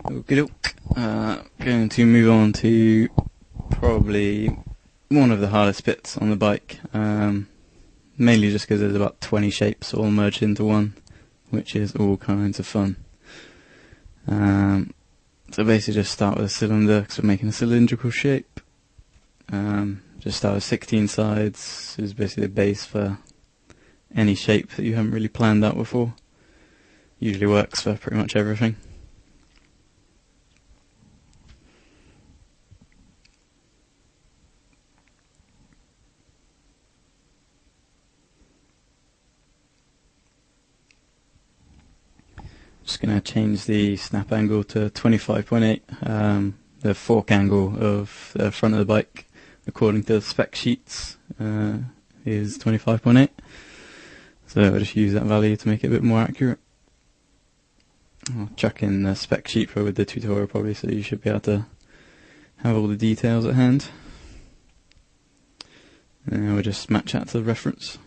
Okay, going to move on to probably one of the hardest bits on the bike, mainly just because there's about 20 shapes all merged into one, which is all kinds of fun. So basically just start with a cylinder, because we're making a cylindrical shape. Just start with 16 sides, is basically the base for any shape that you haven't really planned out before. Usually works for pretty much everything. Just going to change the snap angle to 25.8. The fork angle of the front of the bike, according to the spec sheets, is 25.8. So I'll just use that value to make it a bit more accurate. I'll chuck in the spec sheet with the tutorial probably, so you should be able to have all the details at hand. And we'll just match that to the reference.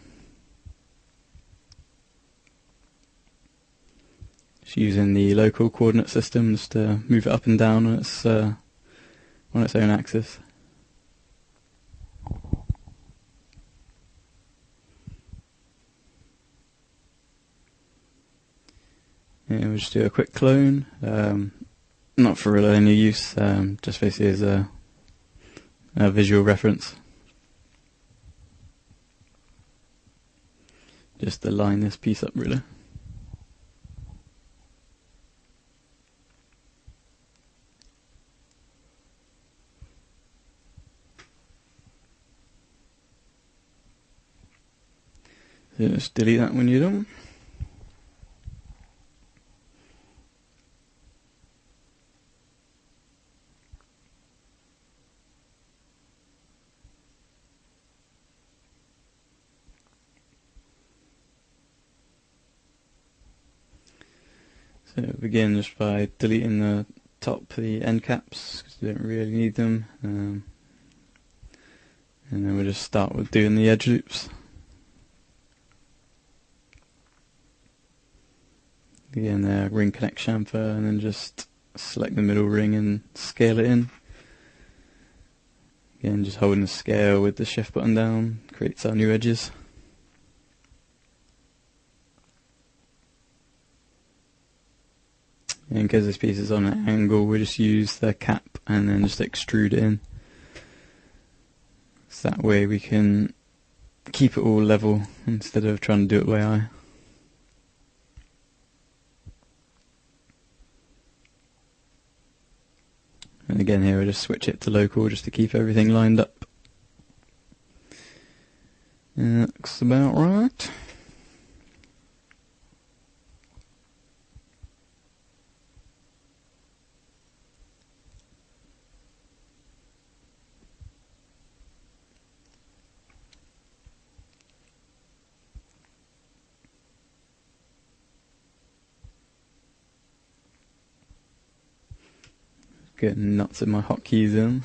Just using the local coordinate systems to move it up and down on its own axis. And we'll just do a quick clone, not for really any use, just basically as a visual reference. Just to line this piece up really. So just delete that when you're done. So begin just by deleting the the end caps, because you don't really need them. And then we'll just start with doing the edge loops. Again, there, ring connect chamfer, and then just select the middle ring and scale it in. Again, just holding the scale with the shift button down creates our new edges. And because this piece is on an angle, we'll just use the cap and then just extrude it in. So that way we can keep it all level instead of trying to do it way high. And again here we'll just switch it to local just to keep everything lined up. And that looks about right. Getting nuts in my hotkeys in.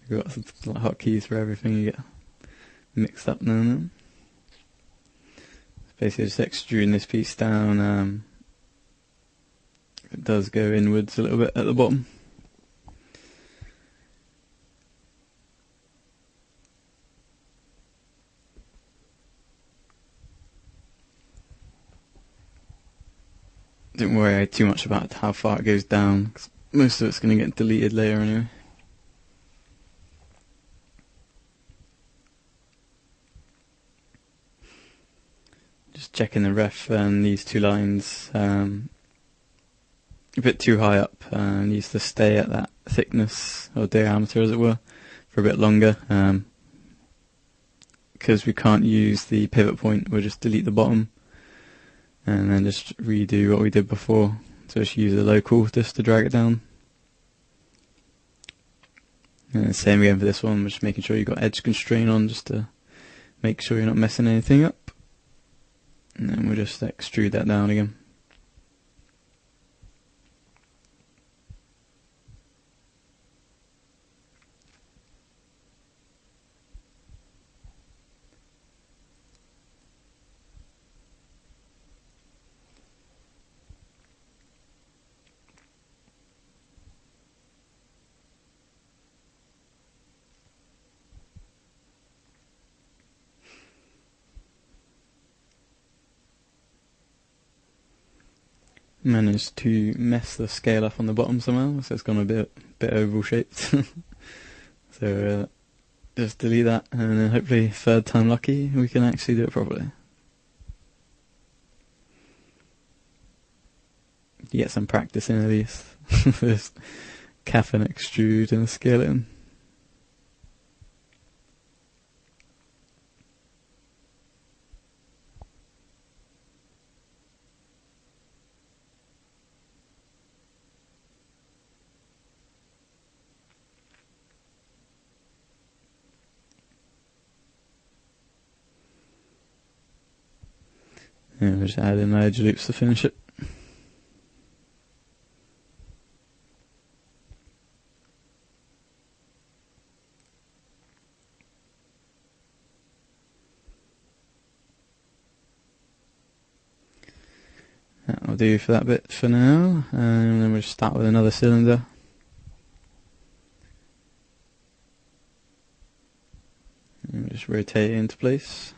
We've got some hotkeys for everything, you get mixed up now and then. Basically just extruding this piece down. It does go inwards a little bit at the bottom. Don't worry too much about how far it goes down, 'cause most of it's going to get deleted later anyway. Just checking the ref, and these two lines a bit too high up, needs to stay at that thickness or diameter as it were for a bit longer. Because we can't use the pivot point, we'll just delete the bottom and then just redo what we did before. So just use the local just to drag it down. And same again for this one, just making sure you've got edge constraint on just to make sure you're not messing anything up. And then we'll just extrude that down again. managed to mess the scale up on the bottom somehow, so it's gone a bit oval shaped. So just delete that, and then hopefully third time lucky we can actually do it properly. You get some practice in at least. This Caffeine extrude and a skeleton. And we'll just add in edge loops to finish it. That'll do for that bit for now, and then we'll just start with another cylinder. And we'll just rotate it into place.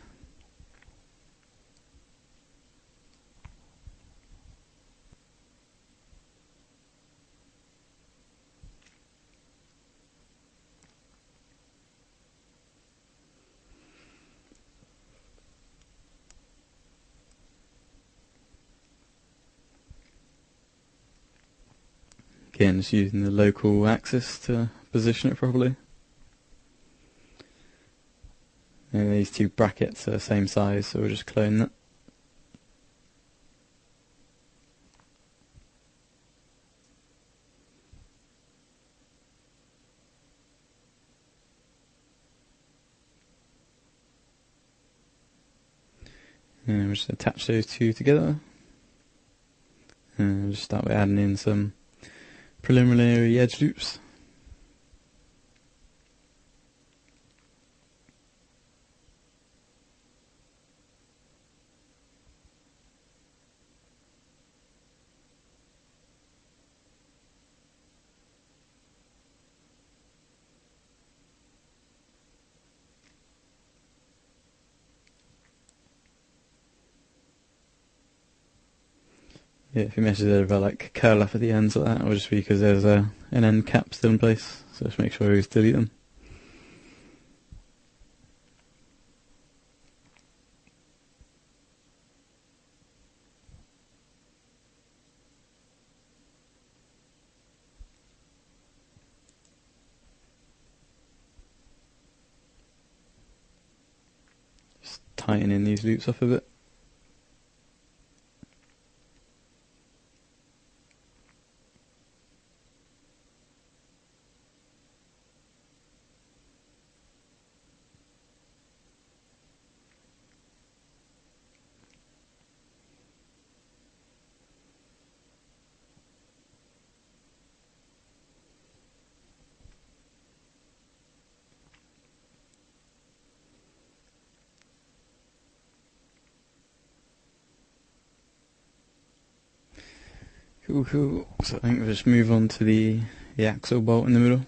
Again, just using the local axis to position it properly. And these two brackets are the same size, so we'll just clone that. And we'll just attach those two together. And we'll just start by adding in some preliminary edge loops. Yeah, if you mess it over, like curl up at the ends like that, or just because there's an end cap still in place, so just make sure you always delete them. Just tightening these loops up a bit. Cool. So I think we'll just move on to the axle bolt in the middle.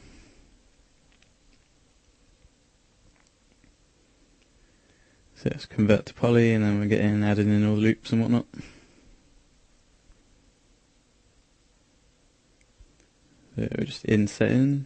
So let's convert to poly, and then we're getting added in all the loops and whatnot. So we're just inset in.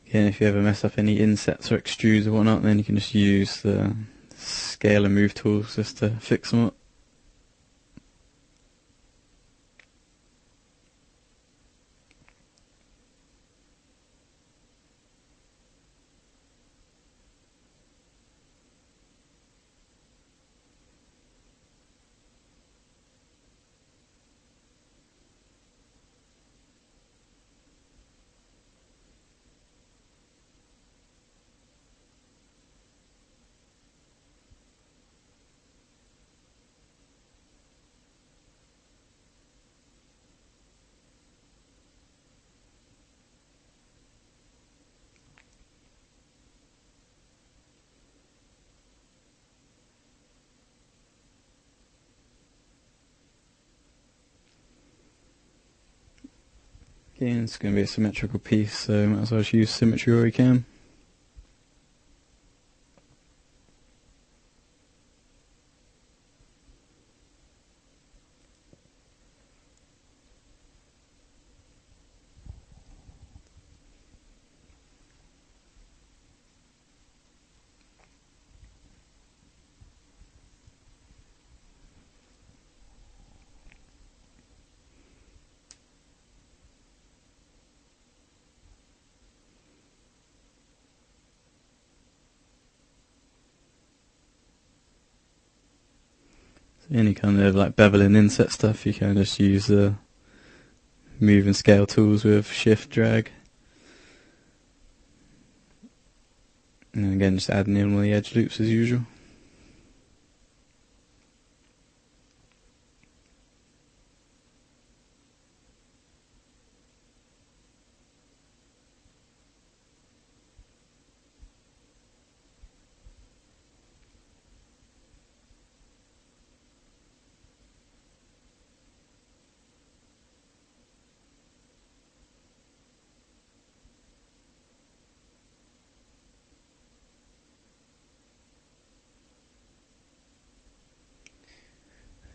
Again, if you ever mess up any insets or extrudes or whatnot, then you can just use the scale and move tools just to fix them up. Again, it's going to be a symmetrical piece, so might as well just use symmetry where we can. Any kind of like bevel and inset stuff, you can just use the move and scale tools with shift drag. And again, just adding in all the edge loops as usual.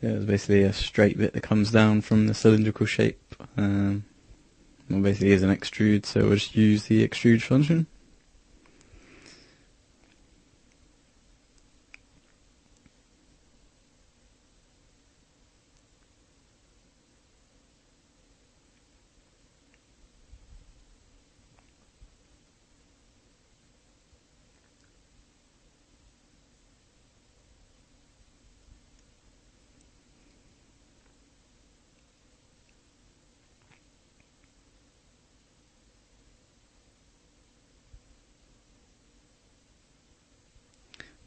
Yeah, it's basically a straight bit that comes down from the cylindrical shape. Well, basically is an extrude, so we'll just use the extrude function.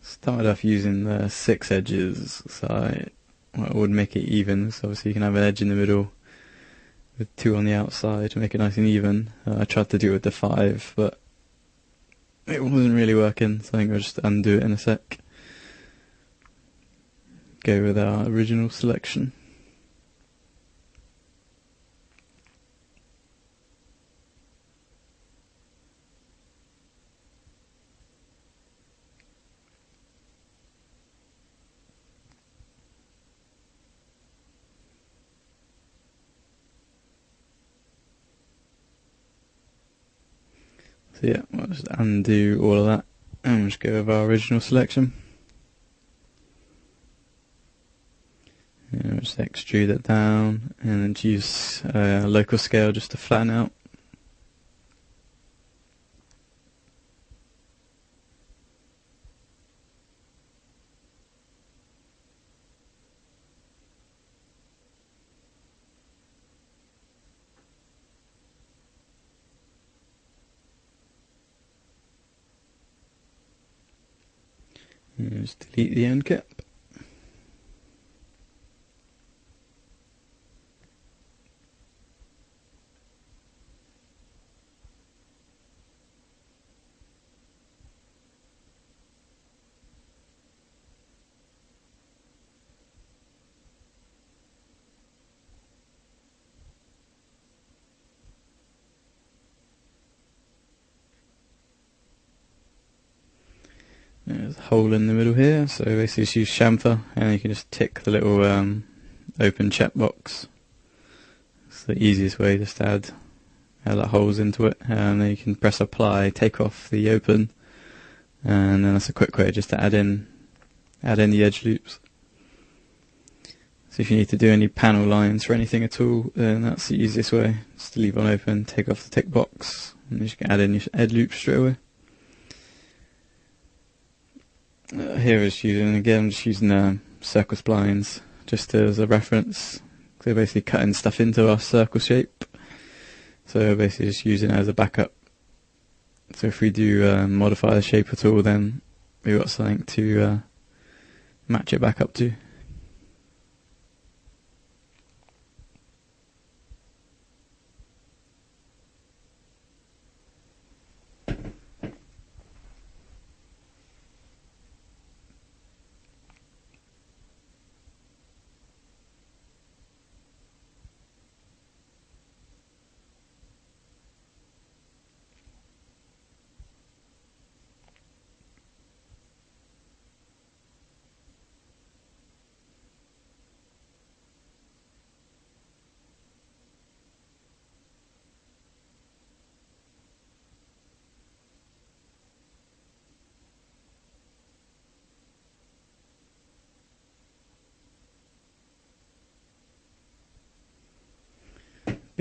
Started off using the 6 edges, so I would make it even, so obviously you can have an edge in the middle with 2 on the outside to make it nice and even. I tried to do it with the 5, but it wasn't really working, so I think I'll just undo it in a sec. Go with our original selection. So yeah, we'll just undo all of that and we'll just go with our original selection. And we'll just extrude it down and then use local scale just to flatten out. And just delete the end cap. There's a hole in the middle here, so basically just use chamfer and you can just tick the little open checkbox. It's the easiest way, just to add the holes into it, and then you can press apply, take off the open, and then that's a quick way just to add in the edge loops. So if you need to do any panel lines for anything at all, then that's the easiest way, just to leave one open, take off the tick box, and you can add in your edge loops straight away. Here is just using circle splines just as a reference. So basically cutting stuff into our circle shape. So basically just using it as a backup. So if we do modify the shape at all, then we've got something to match it back up to.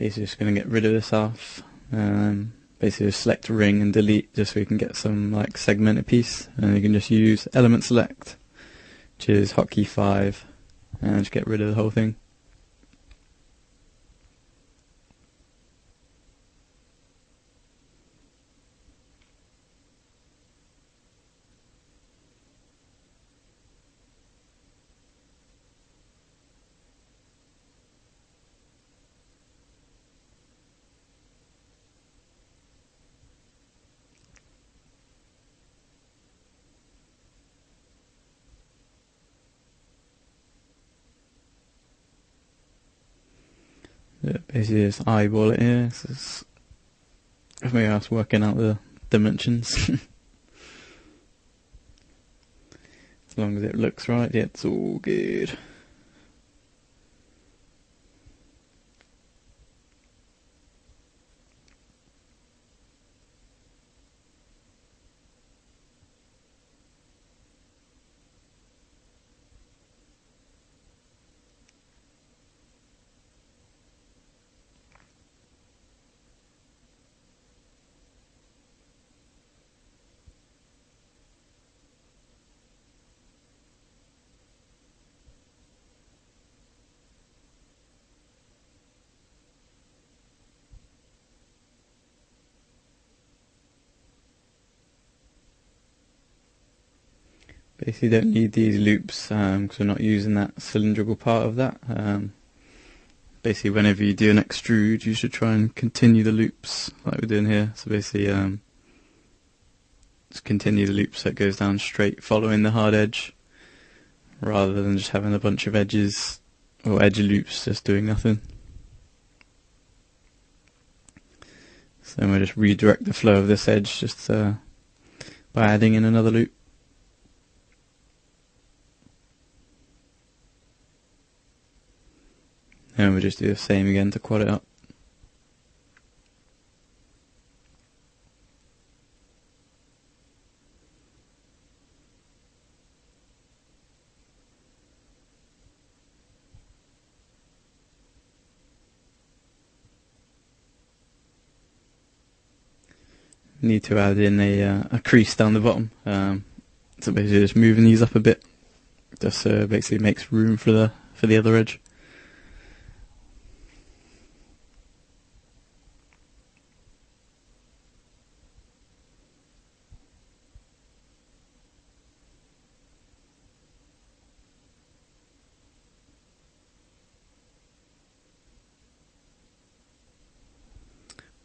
Basically just going to get rid of this half. Basically just select ring and delete just so we can get some like segmented piece, and you can just use element select, which is hotkey 5, and just get rid of the whole thing. Basically just eyeball it here. This is maybe I was working out the dimensions. As long as it looks right, yeah, it's all good. Basically don't need these loops because we're not using that cylindrical part of that. Basically whenever you do an extrude you should try and continue the loops like we're doing here. So basically just continue the loop so it goes down straight following the hard edge, rather than just having a bunch of edges or edge loops just doing nothing. So then we'll just redirect the flow of this edge just by adding in another loop. And we'll just do the same again to quad it up. Need to add in a crease down the bottom. So basically just moving these up a bit, just basically makes room for the other edge.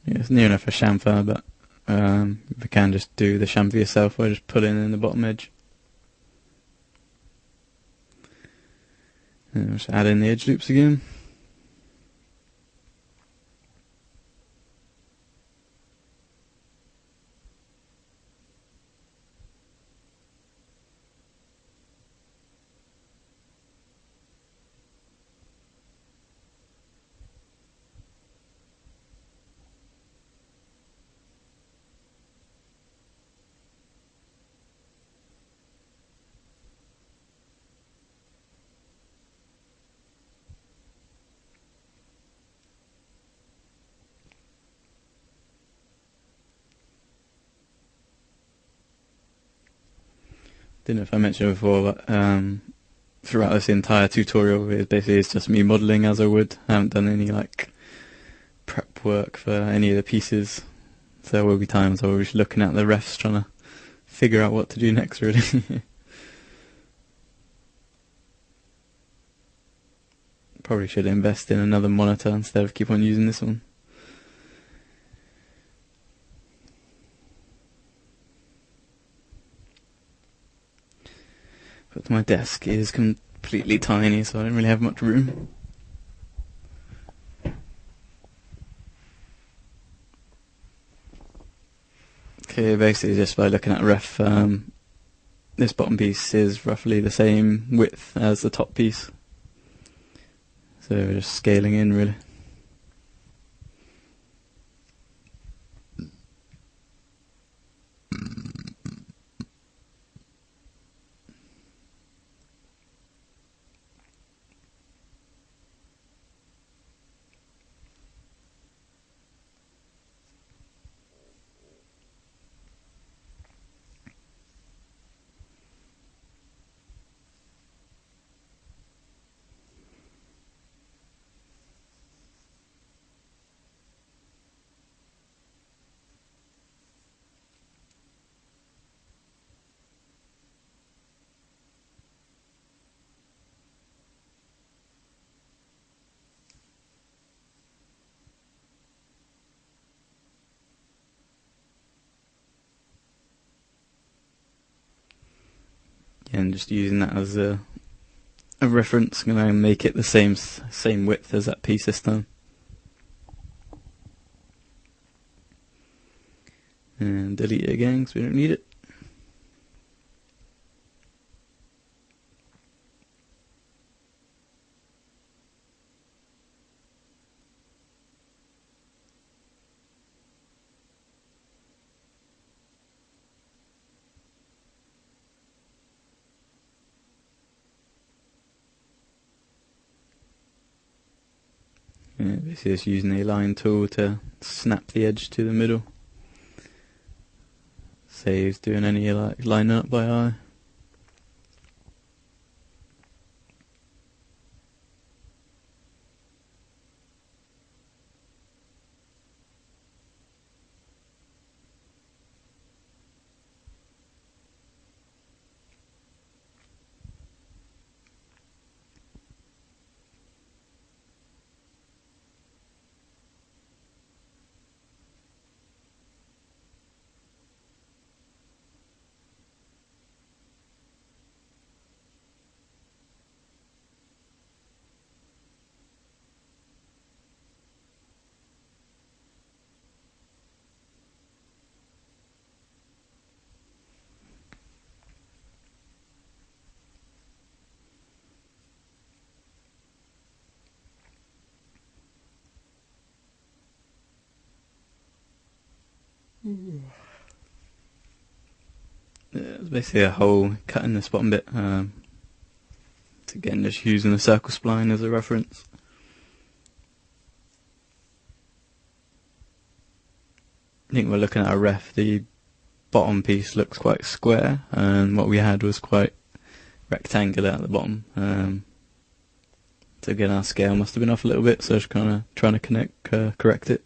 Yeah, it's near enough a chamfer, but if you can just do the chamfer yourself or just put in the bottom edge. And just add in the edge loops again. Didn't know if I mentioned before, but throughout this entire tutorial, it's just me modelling as I would. I haven't done any like prep work for any of the pieces. So there will be times where we're just looking at the refs trying to figure out what to do next, really. Probably should invest in another monitor instead of keep on using this one. But my desk is completely tiny, so I don't really have much room. Okay, basically just by looking at ref, this bottom piece is roughly the same width as the top piece. So we're just scaling in, really. again, just using that as a reference, going to make it the same width as that piece this time. And delete it again because we don't need it. Yeah, basically just using the align tool to snap the edge to the middle. Saves doing any like lining up by eye. Yeah, it's basically a hole cut in this bottom bit. Again, just using the circle spline as a reference. I think we're looking at a ref. The bottom piece looks quite square, and what we had was quite rectangular at the bottom. So again, our scale must have been off a little bit, so just kind of trying to correct it.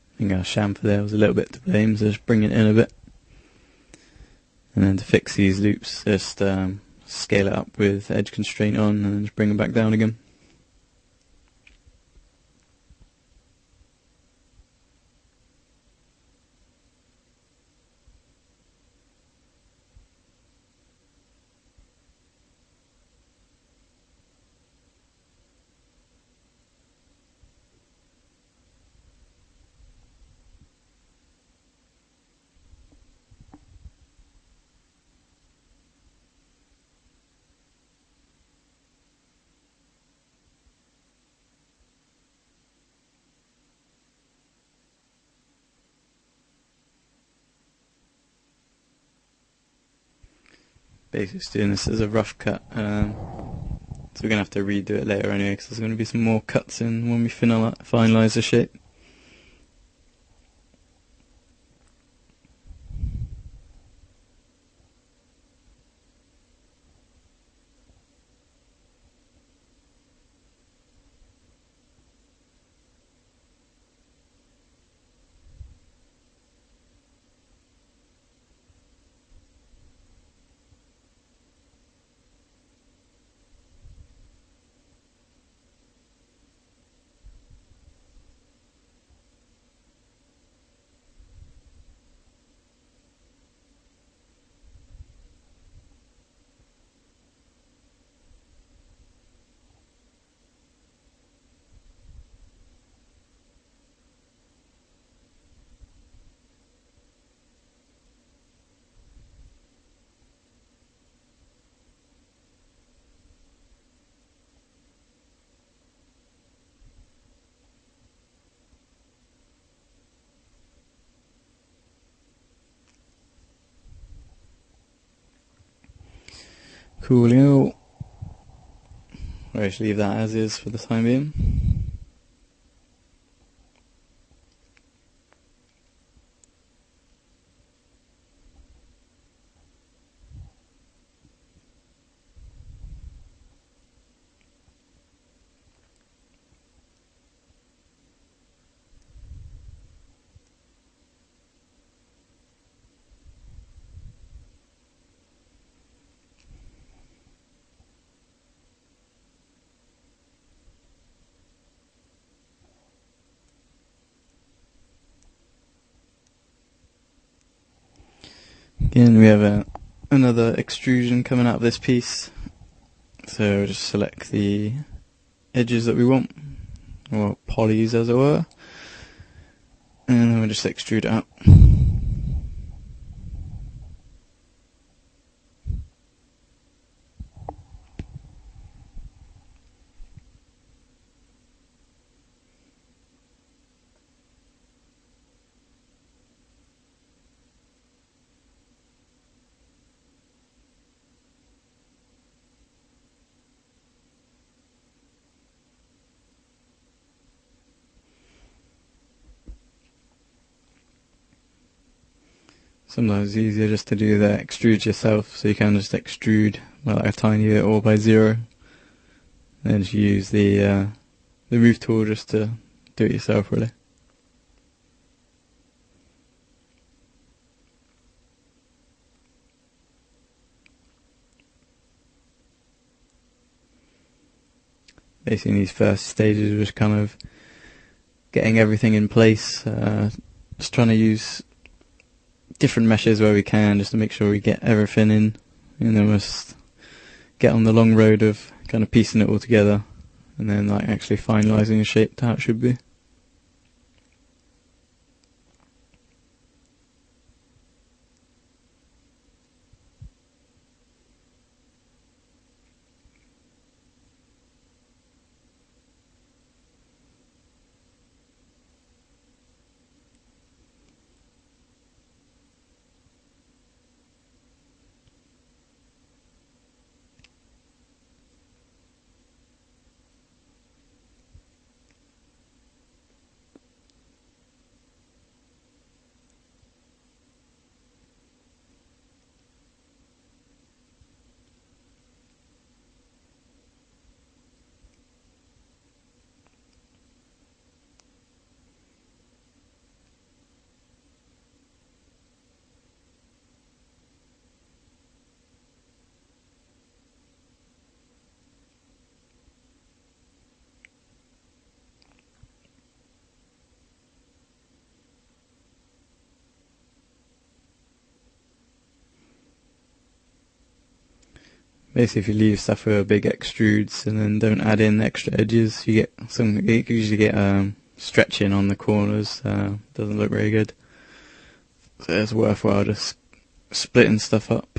I think our chamfer there was a little bit to blame, so just bring it in a bit. And then to fix these loops, just scale it up with edge constraint on and then just bring it back down again. Basically just doing this as a rough cut, so we're going to have to redo it later anyway, because there's going to be some more cuts in when we finalise the shape. Coolio. I'll just leave that as is for the time being. Again, we have another extrusion coming out of this piece. So we'll just select the edges that we want, or polys as it were, and then we'll just extrude it out. Sometimes it's easier just to do the extrude yourself, so you can just extrude like a tiny bit all by zero. Then just use the move tool just to do it yourself, really. Basically, in these first stages, we're just kind of getting everything in place, just trying to use different meshes where we can, just to make sure we get everything in, and then we'll just get on the long road of kind of piecing it all together, and then like actually finalising the shape to how it should be. Basically, if you leave stuff with big extrudes and then don't add in extra edges, you usually get stretching on the corners. Doesn't look very good. So it's worthwhile just splitting stuff up.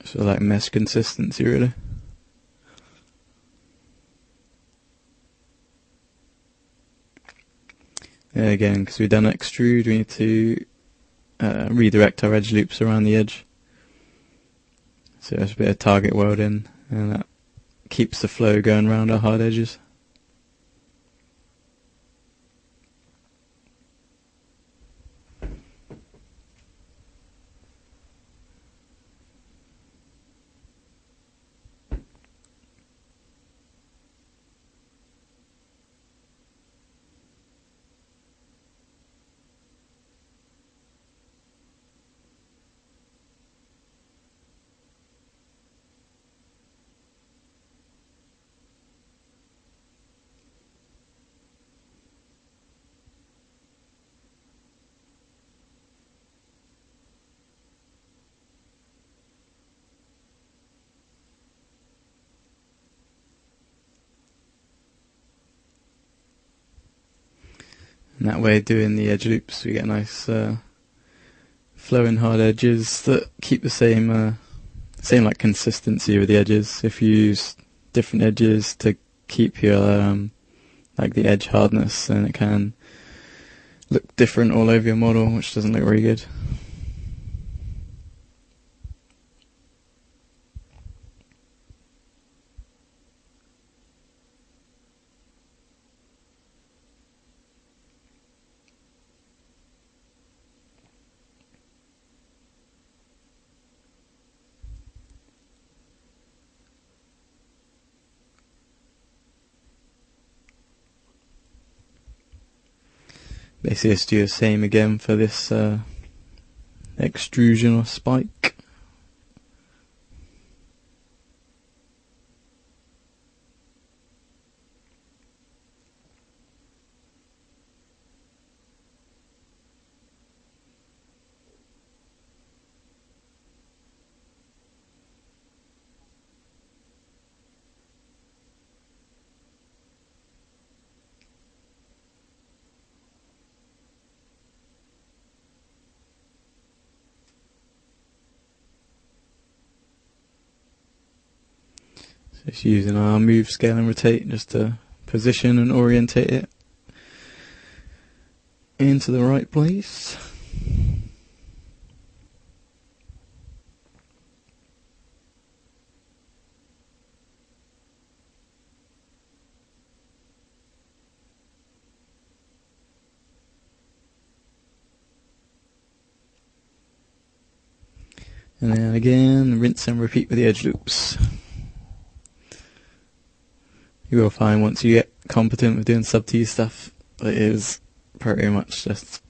So like mesh consistency, really. And again, because we've done extrude, we need to redirect our edge loops around the edge. So there's a bit of target welding, and that keeps the flow going around our hard edges. And that way, doing the edge loops, we get nice flowing hard edges that keep the same like consistency with the edges. If you use different edges to keep your like the edge hardness, then it can look different all over your model, which doesn't look very good. Basically, let's do the same again for this extrusion or spike. Just using our move, scale and rotate just to position and orientate it into the right place. And then again, rinse and repeat with the edge loops. You will find once you get competent with doing sub-T stuff, it is pretty much just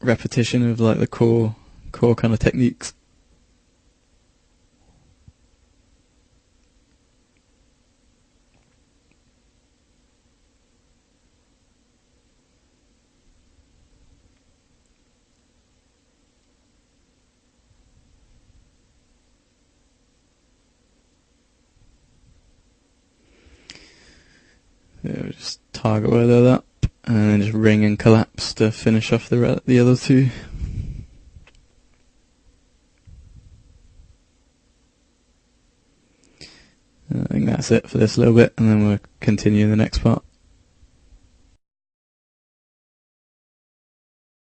repetition of like the core kind of techniques. Just target weather that, and then just ring and collapse to finish off the other two. I think that's it for this little bit, and then we'll continue in the next part.